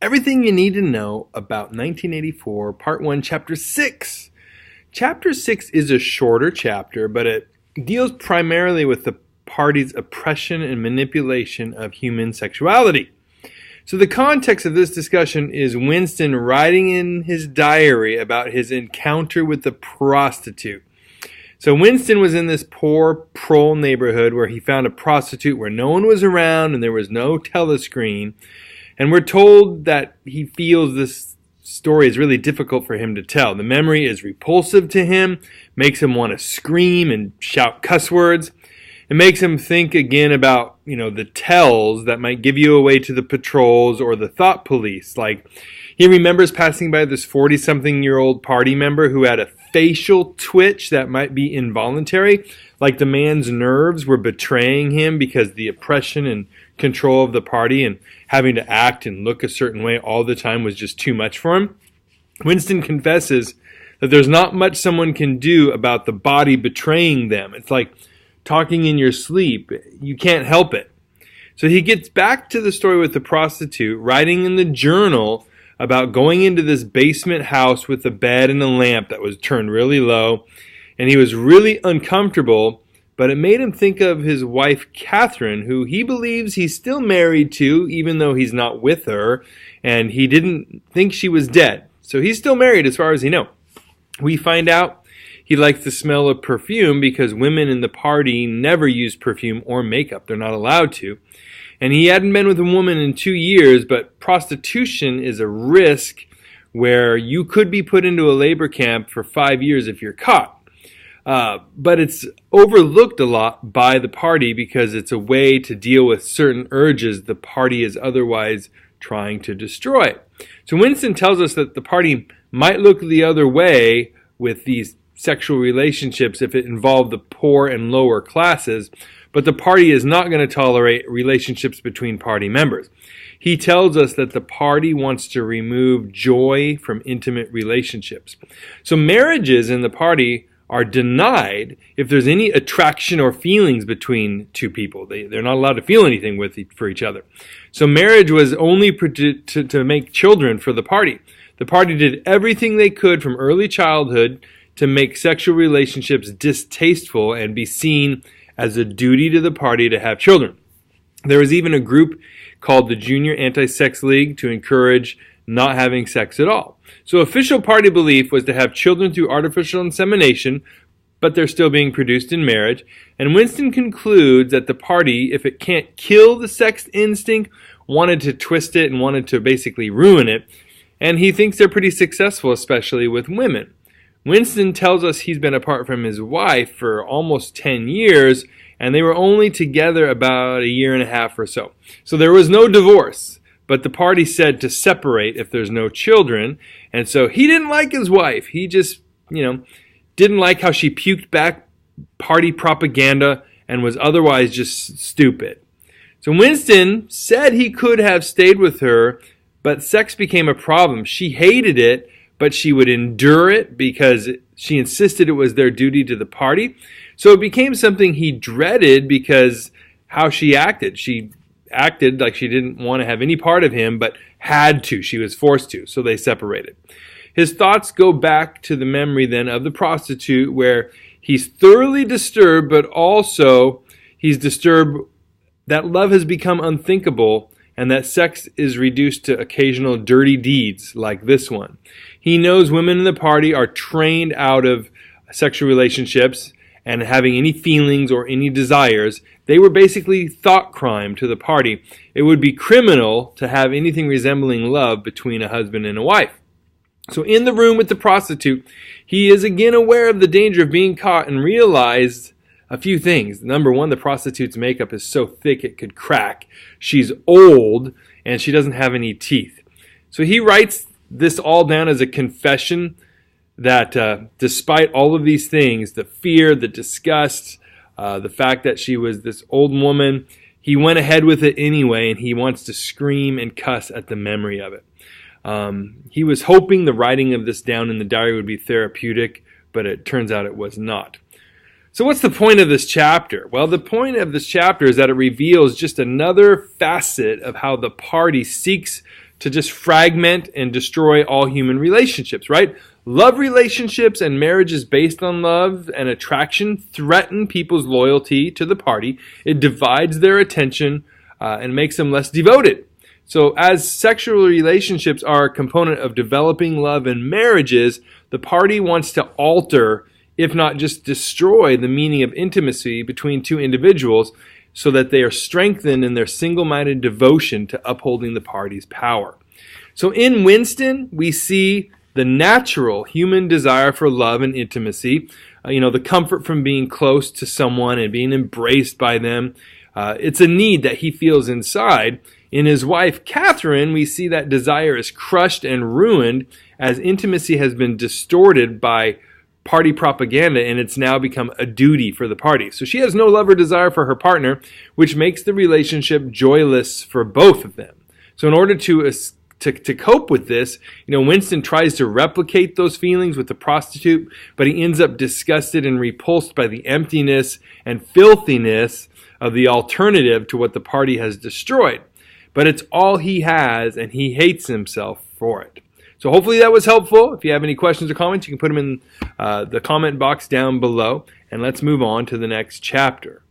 Everything you need to know about 1984, Part 1, Chapter 6. Chapter 6 is a shorter chapter, but it deals primarily with the party's oppression and manipulation of human sexuality. So the context of this discussion is Winston writing in his diary about his encounter with the prostitute. So Winston was in this poor prole neighborhood where he found a prostitute where no one was around and there was no telescreen. And we're told that he feels this story is really difficult for him to tell. The memory is repulsive to him, makes him want to scream and shout cuss words. It makes him think again about, the tells that might give you away to the patrols or the thought police. Like, he remembers passing by this 40-something-year-old party member who had a facial twitch that might be involuntary, like the man's nerves were betraying him because the oppression and control of the party and having to act and look a certain way all the time was just too much for him. Winston confesses that there's not much someone can do about the body betraying them. It's like talking in your sleep. You can't help it. So he gets back to the story with the prostitute, writing in the journal about going into this basement house with a bed and a lamp that was turned really low. And he was really uncomfortable, but it made him think of his wife, Catherine, who he believes he's still married to, even though he's not with her, and he didn't think she was dead. So he's still married as far as he knows. We find out he likes the smell of perfume because women in the party never use perfume or makeup. They're not allowed to. And he hadn't been with a woman in 2 years, but prostitution is a risk where you could be put into a labor camp for 5 years if you're caught. But it's overlooked a lot by the party because it's a way to deal with certain urges the party is otherwise trying to destroy. So Winston tells us that the party might look the other way with these sexual relationships if it involved the poor and lower classes, but the party is not going to tolerate relationships between party members. He tells us that the party wants to remove joy from intimate relationships. So marriages in the party are denied if there's any attraction or feelings between two people. They're not allowed to feel anything for each other. So marriage was only to make children for the party. The party did everything they could from early childhood to make sexual relationships distasteful and be seen as a duty to the party to have children. There was even a group called the Junior Anti-Sex League to encourage not having sex at all. So official party belief was to have children through artificial insemination, but they're still being produced in marriage. And Winston concludes that the party, if it can't kill the sex instinct, wanted to twist it and wanted to basically ruin it. And he thinks they're pretty successful, especially with women. Winston tells us he's been apart from his wife for almost 10 years, and they were only together about a year and a half or so. So there was no divorce, but the party said to separate if there's no children. And so he didn't like his wife. He just, didn't like how she puked back party propaganda and was otherwise just stupid. So Winston said he could have stayed with her, but sex became a problem. She hated it, but she would endure it because she insisted it was their duty to the party. So it became something he dreaded because how she acted. She acted like she didn't want to have any part of him, but had to. She was forced to, so they separated. His thoughts go back to the memory then of the prostitute where he's thoroughly disturbed, but also he's disturbed that love has become unthinkable and that sex is reduced to occasional dirty deeds like this one. He knows women in the party are trained out of sexual relationships and having any feelings or any desires. They were basically thought crime to the party. It would be criminal to have anything resembling love between a husband and a wife. So in the room with the prostitute, he is again aware of the danger of being caught and realized a few things. Number one, the prostitute's makeup is so thick it could crack. She's old and she doesn't have any teeth. So he writes this all down as a confession that despite all of these things, the fear, the disgust, the fact that she was this old woman, he went ahead with it anyway, and he wants to scream and cuss at the memory of it. He was hoping the writing of this down in the diary would be therapeutic, but it turns out it was not. So what's the point of this chapter? Well, the point of this chapter is that it reveals just another facet of how the party seeks to just fragment and destroy all human relationships, right? Love relationships and marriages based on love and attraction threaten people's loyalty to the party. It divides their attention and makes them less devoted. So as sexual relationships are a component of developing love and marriages, the party wants to alter, if not just destroy, the meaning of intimacy between two individuals so that they are strengthened in their single-minded devotion to upholding the party's power. So in Winston, we see the natural human desire for love and intimacy, the comfort from being close to someone and being embraced by them. It's a need that he feels inside. In his wife, Catherine, we see that desire is crushed and ruined as intimacy has been distorted by party propaganda, and it's now become a duty for the party. So she has no love or desire for her partner, which makes the relationship joyless for both of them. So in order to cope with this, Winston tries to replicate those feelings with the prostitute, but he ends up disgusted and repulsed by the emptiness and filthiness of the alternative to what the party has destroyed. But it's all he has, and he hates himself for it. So hopefully that was helpful. If you have any questions or comments, you can put them in the comment box down below. And let's move on to the next chapter.